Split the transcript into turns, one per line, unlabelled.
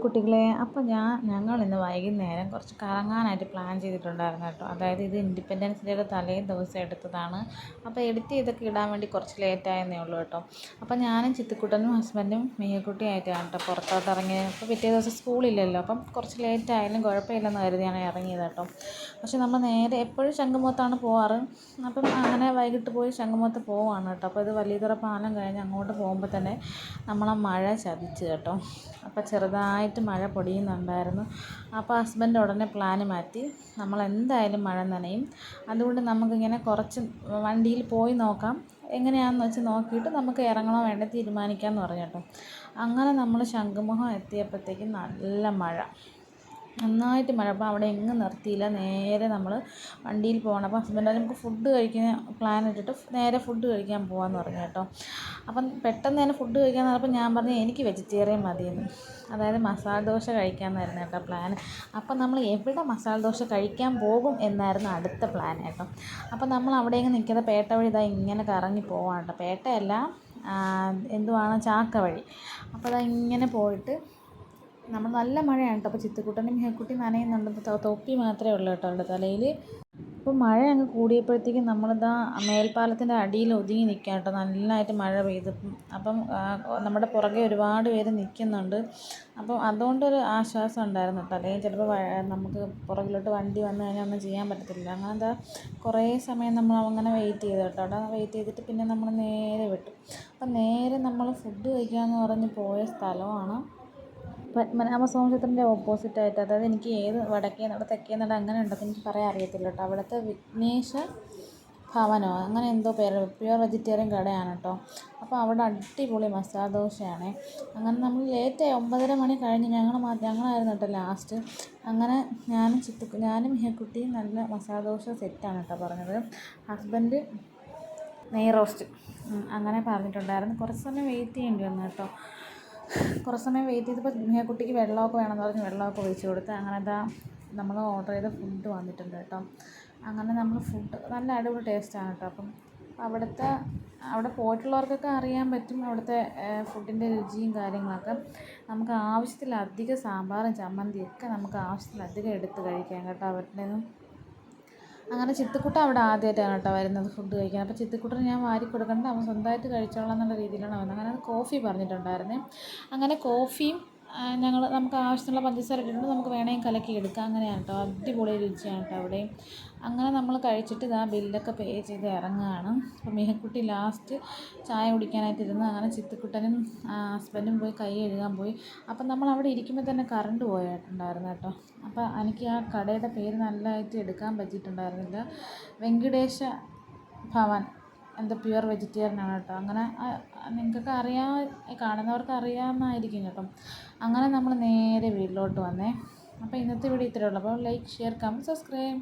കുട്ടികളെ, അപ്പോൾ ഞങ്ങൾ ഇന്ന് വൈകുന്നേരം കുറച്ച് കറങ്ങാനായിട്ട് പ്ലാൻ ചെയ്തിട്ടുണ്ടായിരുന്നു കേട്ടോ. അതായത് ഇത് ഇൻഡിപെൻഡൻസ് ഡേയുടെ തലേ ദിവസം എടുത്തതാണ്. അപ്പോൾ എഡിറ്റ് ചെയ്തൊക്കെ ഇടാൻ വേണ്ടി കുറച്ച് ലേറ്റായെന്നേ ഉള്ളൂ കേട്ടോ. അപ്പോൾ ഞാനും ചിത്തിക്കുട്ടനും ഹസ്ബൻഡും മിയക്കുട്ടിയായിട്ടാണ് കേട്ടോ പുറത്തോട്ട് ഇറങ്ങിയത്. അപ്പോൾ പിറ്റേ ദിവസം സ്കൂളില്ലല്ലോ, അപ്പം കുറച്ച് ലേറ്റായാലും കുഴപ്പമില്ലെന്ന് കരുതിയാണ് ഇറങ്ങിയത് കേട്ടോ. പക്ഷെ നമ്മൾ നേരെ എപ്പോഴും ശംഖുമുഖത്താണ് പോവാറ്. അപ്പം അങ്ങനെ വൈകിട്ട് പോയി ശംഖുമുഖത്ത് പോവാണ് കേട്ടോ. അപ്പോൾ ഇത് വലിയതുറ പാലം കഴിഞ്ഞ് അങ്ങോട്ട് പോകുമ്പോൾ തന്നെ നമ്മളെ മഴ ചതിച്ച് കേട്ടോ. അപ്പോൾ ചെറുതായിട്ട് മഴ പൊടിയുന്നുണ്ടായിരുന്നു. അപ്പോൾ ഹസ്ബൻഡ് ഉടനെ പ്ലാൻ മാറ്റി, നമ്മൾ എന്തായാലും മഴ നനയും, അതുകൊണ്ട് നമുക്കിങ്ങനെ കുറച്ച് വണ്ടിയിൽ പോയി നോക്കാം, എങ്ങനെയാണെന്ന് വെച്ച് നോക്കിയിട്ട് നമുക്ക് ഇറങ്ങണോ വേണ്ട തീരുമാനിക്കാമെന്ന് പറഞ്ഞു കേട്ടോ. അങ്ങനെ നമ്മൾ ശംഖുമുഖം എത്തിയപ്പോഴത്തേക്കും നല്ല മഴ, നന്നായിട്ട് മഴ. അപ്പോൾ അവിടെ എങ്ങും നിർത്തിയില്ല, നേരെ നമ്മൾ വണ്ടിയിൽ പോകണം. അപ്പോൾ ഹസ്ബൻഡ് നമുക്ക് ഫുഡ് കഴിക്കുന്ന പ്ലാൻ ഇട്ടിട്ട് നേരെ ഫുഡ് കഴിക്കാൻ പോകാമെന്ന് പറഞ്ഞു കേട്ടോ. അപ്പം പെട്ടെന്ന് തന്നെ ഫുഡ് കഴിക്കാൻ പറഞ്ഞപ്പോൾ ഞാൻ പറഞ്ഞു എനിക്ക് വെജിറ്റേറിയൻ മതിയെന്ന്, അതായത് മസാല ദോശ കഴിക്കാമെന്നായിരുന്നു കേട്ടോ പ്ലാൻ. അപ്പം നമ്മൾ എവിടെ മസാല ദോശ കഴിക്കാൻ പോകും എന്നായിരുന്നു അടുത്ത പ്ലാൻ കേട്ടോ. അപ്പം നമ്മൾ അവിടെയെങ്കിലും നിൽക്കാതെ പേട്ട വഴി ഇതാ ഇങ്ങനെ കറങ്ങി പോവാണ് കേട്ടോ. പേട്ടയല്ല, എന്തുവാണ്, ചാക്ക വഴി. അപ്പോൾ അതാ ഇങ്ങനെ പോയിട്ട് നമ്മൾ നല്ല മഴയാണ് കേട്ടോ. അപ്പോൾ ചിത്തുക്കുട്ടനും ഹേക്കുട്ടി നനയുന്നുണ്ട്, തൊപ്പി മാത്രമേ ഉള്ളൂ കേട്ടോ അവരുടെ തലയിൽ. അപ്പോൾ മഴ അങ്ങ് കൂടിയപ്പോഴത്തേക്കും നമ്മളിതാ മേൽപ്പാലത്തിൻ്റെ അടിയിൽ ഒതുങ്ങി നിൽക്കാം കേട്ടോ, നല്ലതായിട്ട് മഴ പെയ്തപ്പം. അപ്പം നമ്മുടെ പുറകെ ഒരുപാട് പേര് നിൽക്കുന്നുണ്ട്. അപ്പം അതുകൊണ്ടൊരു ആശ്വാസം ഉണ്ടായിരുന്നു കേട്ടോ. അല്ലെങ്കിൽ ചിലപ്പോൾ നമുക്ക് പുറകിലോട്ട് വണ്ടി വന്നു കഴിഞ്ഞാൽ ഒന്നും ചെയ്യാൻ പറ്റത്തില്ല. അങ്ങനെ എന്താ കുറേ സമയം നമ്മൾ അങ്ങനെ വെയിറ്റ് ചെയ്തു കേട്ടോ. അവിടെ വെയിറ്റ് ചെയ്തിട്ട് പിന്നെ നമ്മൾ നേരെ വിട്ടു. അപ്പം നേരെ നമ്മൾ ഫുഡ് കഴിക്കാമെന്ന് പറഞ്ഞ് പോയ സ്ഥലമാണ് പത്മനാഭസ്വാമി ഓപ്പോസിറ്റായിട്ട്. അതായത് എനിക്ക് ഏത് വടക്കേനട തെക്കേനട അങ്ങനെ ഉണ്ടെന്ന് എനിക്ക് പറയാൻ അറിയത്തില്ല കേട്ടോ. അവിടുത്തെ വിഘ്നേശ ഭവനോ അങ്ങനെ എന്തോ പേര്, പ്യുവർ വെജിറ്റേറിയൻ കടയാണ് കേട്ടോ. അപ്പോൾ അവിടെ അടിപൊളി മസാല ദോശയാണ്. അങ്ങനെ നമ്മൾ ലേറ്റായി, 9:30 മണി കഴിഞ്ഞ് ഞങ്ങളായിരുന്നു കേട്ടോ ലാസ്റ്റ്. അങ്ങനെ ഞാനും ഹേക്കുട്ടിയും നല്ല മസാല ദോശ സെറ്റാണ് കേട്ടോ പറഞ്ഞത്. ഹസ്ബൻഡ് നെയ് റോസ്റ്റ് അങ്ങനെ പറഞ്ഞിട്ടുണ്ടായിരുന്നു. കുറച്ച് സമയം വെയിറ്റ് ചെയ്യേണ്ടി വന്നു കേട്ടോ. കുറച്ച് സമയം വെയിറ്റ് ചെയ്തപ്പോൾ കുട്ടിക്ക് വെള്ളമൊക്കെ വേണമെന്ന് പറഞ്ഞ് വെള്ളമൊക്കെ ഒഴിച്ച് കൊടുത്ത്. അങ്ങനെ നമ്മൾ ഓർഡർ ചെയ്ത ഫുഡ് വന്നിട്ടുണ്ട് കേട്ടോ. അങ്ങനെ നമ്മൾ ഫുഡ് നല്ല അടിപൊളി ടേസ്റ്റാണ് കേട്ടോ. അപ്പം അവിടെ പോയിട്ടുള്ളവർക്കൊക്കെ അറിയാൻ പറ്റും അവിടുത്തെ ഫുഡിൻ്റെ രുചിയും കാര്യങ്ങളൊക്കെ. നമുക്ക് ആവശ്യത്തിലധികം സാമ്പാറും ചമ്മന്തിയൊക്കെ നമുക്ക് ആവശ്യത്തിലധികം എടുത്ത് കഴിക്കാം കേട്ടോ അവരുടെ നിന്നും. അങ്ങനെ ചിത്തുക്കുട്ടൻ അവിടെ ആദ്യമായിട്ടാണ് കേട്ടോ വരുന്നത് ഫുഡ് കഴിക്കാൻ. അപ്പോൾ ചിത്തുക്കുട്ടന് ഞാൻ വാരി കൊടുക്കേണ്ട, അവൻ സ്വന്തമായിട്ട് കഴിച്ചോളാം എന്നുള്ള രീതിയിലാണ് വന്നത്. അങ്ങനെ അത് കോഫി പറഞ്ഞിട്ടുണ്ടായിരുന്നേ. അങ്ങനെ കോഫിയും നമുക്ക് ആവശ്യത്തിനുള്ള പഞ്ചസാര ഇട്ടിട്ടുണ്ട്, നമുക്ക് വേണമെങ്കിൽ കലക്കി എടുക്കാം. അങ്ങനെയാണ് കേട്ടോ, അടിപൊളി രുചിയാണ് കേട്ടോ അവിടെയും. അങ്ങനെ നമ്മൾ കഴിച്ചിട്ട് ഇതാ ബില്ലൊക്കെ പേ ചെയ്ത് ഇറങ്ങുകയാണ്. അപ്പോൾ മിഹക്കുട്ടി ലാസ്റ്റ് ചായ കുടിക്കാനായിട്ടിരുന്നു. അങ്ങനെ ചിത്തുക്കുട്ടനും ഹസ്ബൻഡും പോയി കൈ കഴുകാൻ പോയി. അപ്പം നമ്മൾ അവിടെ ഇരിക്കുമ്പോൾ തന്നെ കറണ്ട് പോയിട്ടുണ്ടായിരുന്നു കേട്ടോ. അപ്പോൾ എനിക്ക് ആ കടയുടെ പേര് നല്ലതായിട്ട് എടുക്കാൻ പറ്റിയിട്ടുണ്ടായിരുന്നില്ല. വെങ്കടേശ ഭവൻ എന്താ പ്യുവർ വെജിറ്റേറിയൻ ആണ് കേട്ടോ. അങ്ങനെ നിങ്ങൾക്കൊക്കെ കാണുന്നവർക്ക് അറിയാമെന്നായിരിക്കും കേട്ടോ. അങ്ങനെ നമ്മൾ നേരെ വീട്ടിലോട്ട് വന്നേ. അപ്പോൾ ഇന്നത്തെ വീഡിയോ ഇത്രയേ ഉള്ളൂ. അപ്പോൾ ലൈക്ക്, ഷെയർ, കമൻറ്റ്, സബ്സ്ക്രൈബ്.